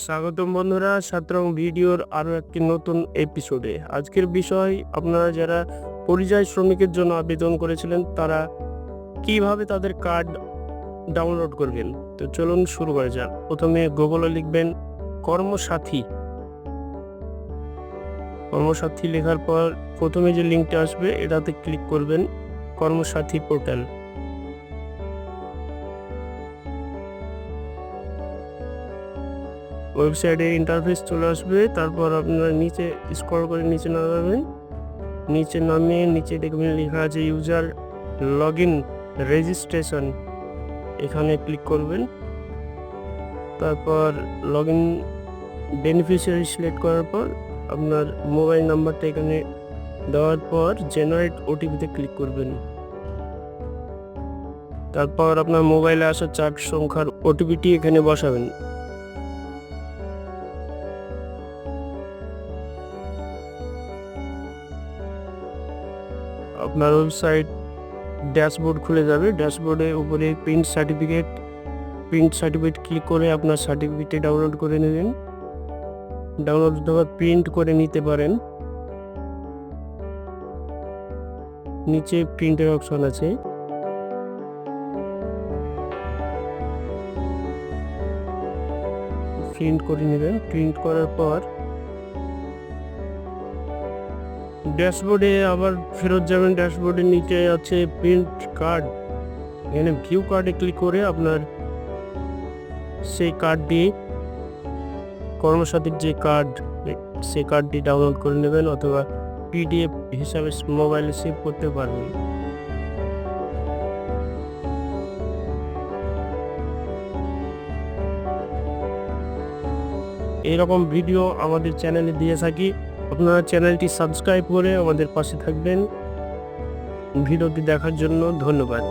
স্বাগতম বন্ধুরা সাতরং ভিডিওর আরও একটি নতুন এপিসোডে। আজকের বিষয়, আপনারা যারা পরিযায়ী শ্রমিকের জন্য আবেদন করেছিলেন তারা কিভাবে তাদের কার্ড ডাউনলোড করবেন। তো চলুন শুরু করা যাক। প্রথমে গুগলে লিখবেন কর্মসাথী। কর্মসাথী লেখার পর প্রথমে যে লিঙ্কটা আসবে এটাতে ক্লিক করবেন, কর্মসাথী পোর্টাল। ওয়েবসাইটে ইন্টারফেস চলে আসবে। তারপর আপনারা নিচে স্ক্রল করে নিচে নামাবেন। নিচে নামিয়ে নিচে দেখবেন লেখা আছে ইউজার লগ ইন রেজিস্ট্রেশন, এখানে ক্লিক করবেন। তারপর লগ ইন বেনিফিশিয়ারি সিলেক্ট করার পর আপনার মোবাইল নাম্বারটা এখানে দেওয়ার পর জেনারেট ওটিপিতে ক্লিক করবেন। তারপর আপনার মোবাইলে আসা 4 সংখ্যার ওটিপিটি এখানে বসাবেন। আপনার ওয়েবসাইট ড্যাশবোর্ড খুলে যাবে। ড্যাশবোর্ডের উপরে প্রিন্ট সার্টিফিকেট ক্লিক করে আপনার সার্টিফিকেট ডাউনলোড করে নেবেন। ডাউনলোড দেওয়ার প্রিন্ট করে নিতে পারেন। নিচে প্রিন্টের অপশন আছে, প্রিন্ট করে নেবেন। প্রিন্ট করার পর ড্যাশবোর্ডে আবার ফেরত যাবেন। ড্যাশবোর্ডের নিচে আছে প্রিন্ট কার্ড, এখানে ভিউ কার্ডে ক্লিক করে আপনার সেই কার্ডটি, কর্মসাথীর যে কার্ড, সেই কার্ডটি ডাউনলোড করে নেবেন অথবা পিডিএফ হিসাবে মোবাইলে সেভ করতে পারবেন। এইরকম ভিডিও আমাদের চ্যানেলে দিয়ে থাকি, আপনারা চ্যানেলটি সাবস্ক্রাইব করে আমাদের পাশে থাকবেন। ভিডিওটি দেখার জন্য ধন্যবাদ।